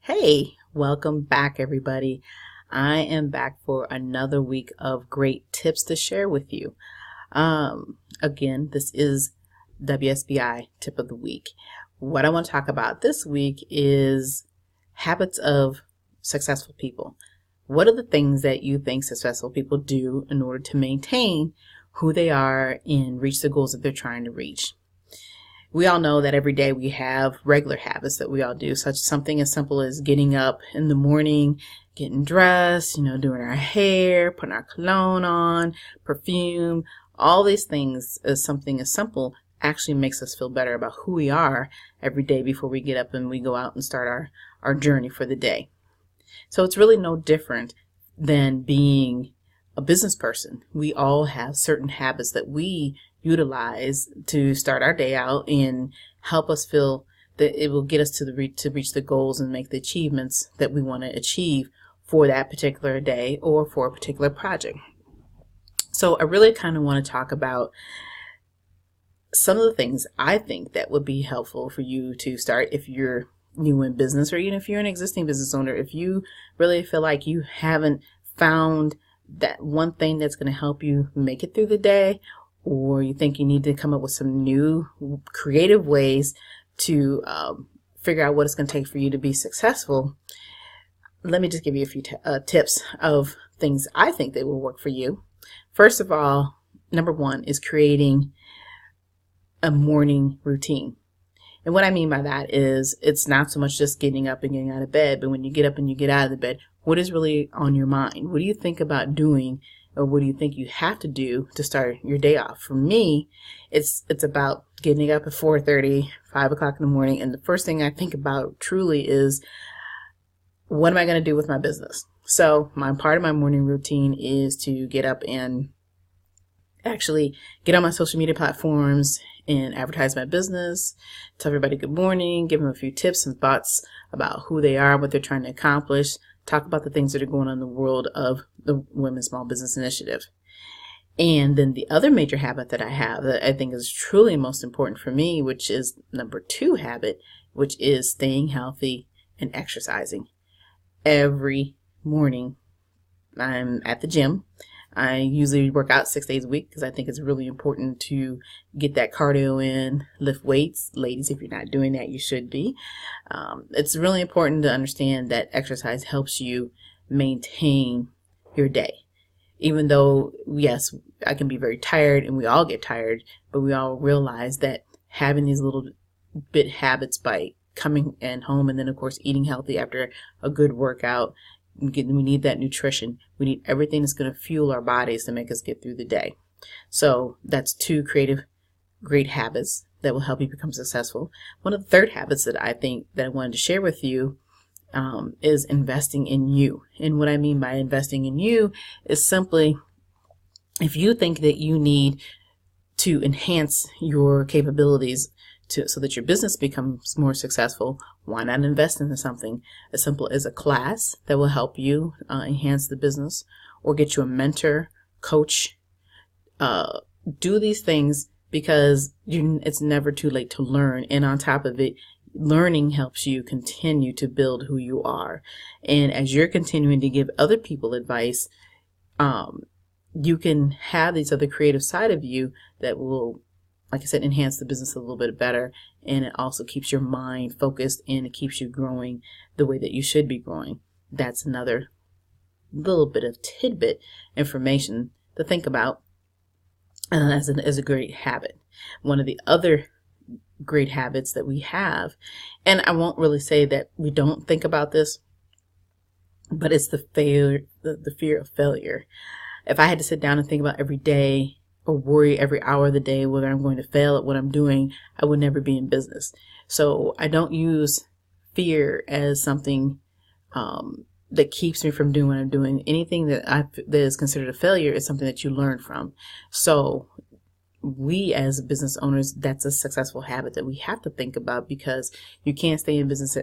Hey, welcome back, everybody. I am back for another week of great tips to share with you. Again, this is WSBI Tip of the Week. What I want to talk about this week is habits of successful people. What are the things that you think successful people do in order to maintain who they are and reach the goals that they're trying to reach? We all know that every day we have regular habits that we all do, such something as simple as getting up in the morning, getting dressed, doing our hair, putting our cologne on, perfume. All these things is something as simple actually makes us feel better about who we are every day before we get up and we go out and start our journey for the day. So it's really no different than being a business person. We all have certain habits that we utilize to start our day out and help us feel that it will get us to reach the goals and make the achievements that we want to achieve for that particular day or for a particular project. So I really kind of want to talk about some of the things I think that would be helpful for you to start if you're new in business, or even if you're an existing business owner. If you really feel like you haven't found that one thing that's going to help you make it through the day, or you think you need to come up with some new creative ways to figure out what it's going to take for you to be successful, let me just give you a few tips of things I think that will work for you. First of all, number one is creating a morning routine. And what I mean by that is it's not so much just getting up and getting out of bed, but when you get up and you get out of the bed, what is really on your mind? What do you think about doing, or what do you think you have to do to start your day off? For me, it's about getting up at 4:30, 5 o'clock in the morning, and the first thing I think about truly is, what am I going to do with my business? So part of my morning routine is to get up and actually get on my social media platforms and advertise my business, tell everybody good morning, give them a few tips and thoughts about who they are, what they're trying to accomplish, talk about the things that are going on in the world of the Women's Small Business Initiative. And then the other major habit that I have that I think is truly most important for me, which is number 2 habit, which is staying healthy and exercising. Every morning I'm at the gym. I usually work out 6 days a week because I think it's really important to get that cardio in, lift weights. Ladies, if you're not doing that, you should be. It's really important to understand that exercise helps you maintain your day. Even though, yes, I can be very tired and we all get tired, but we all realize that having these little bit habits by coming in home and then, of course, eating healthy after a good workout, we need that nutrition. We need everything that's going to fuel our bodies to make us get through the day. So that's 2 great habits that will help you become successful. One of the third habits that I think that I wanted to share with you is investing in you. And what I mean by investing in you is simply, if you think that you need to enhance your capabilities so that your business becomes more successful, why not invest into something as simple as a class that will help you enhance the business, or get you a mentor, coach. Do these things because it's never too late to learn. And on top of it, learning helps you continue to build who you are. And as you're continuing to give other people advice, you can have these other creative side of you that will, like I said, enhance the business a little bit better, and it also keeps your mind focused and it keeps you growing the way that you should be growing. That's another little bit of tidbit information to think about as a great habit. One of the other great habits that we have, and I won't really say that we don't think about this, but it's the fear of failure. If I had to sit down and think about every day or worry every hour of the day whether I'm going to fail at what I'm doing, I would never be in business. So I don't use fear as something that keeps me from doing what I'm doing. Anything that is considered a failure is something that you learn from. So we as business owners, that's a successful habit that we have to think about, because you can't stay in business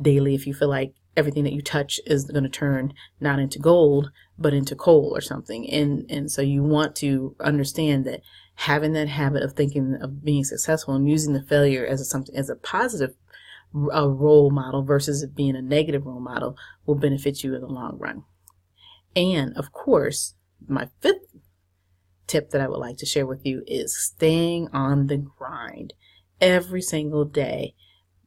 daily if you feel like everything that you touch is going to turn not into gold, but into coal or something. And so you want to understand that having that habit of thinking of being successful and using the failure as a positive a role model versus it being a negative role model will benefit you in the long run. And of course, my fifth tip that I would like to share with you is staying on the grind every single day,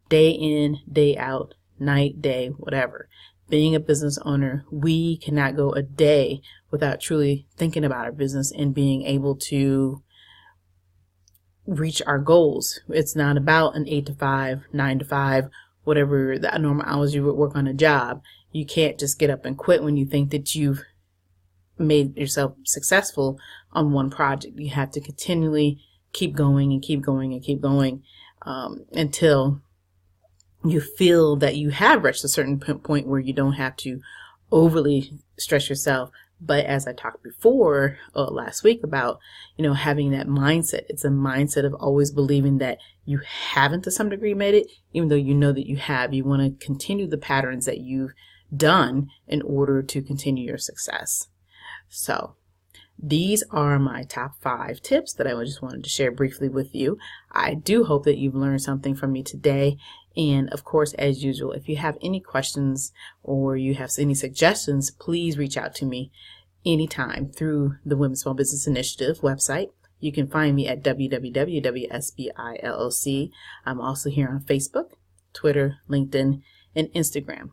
day in, day out, night, day, whatever. Being a business owner, we cannot go a day without truly thinking about our business and being able to reach our goals. It's not about an 8 to 5, 9 to 5, whatever the normal hours you would work on a job. You can't just get up and quit when you think that you've made yourself successful on one project. You have to continually keep going and keep going and keep going until you feel that you have reached a certain point where you don't have to overly stress yourself. But as I talked before last week about, having that mindset, it's a mindset of always believing that you haven't to some degree made it, even though you know that you have. You want to continue the patterns that you've done in order to continue your success. So these are my top 5 tips that I just wanted to share briefly with you. I do hope that you've learned something from me today. And of course, as usual, if you have any questions or you have any suggestions, please reach out to me anytime through the Women's Small Business Initiative website. You can find me at www.WSBI LLC. I'm also here on Facebook, Twitter, LinkedIn, and Instagram.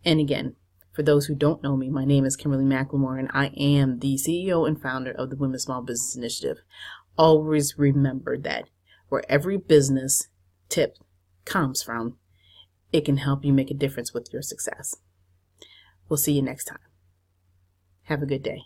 And again, for those who don't know me, my name is Kimberly McLemore, and I am the CEO and founder of the Women's Small Business Initiative. Always remember that where every business tip comes from, it can help you make a difference with your success. We'll see you next time. Have a good day.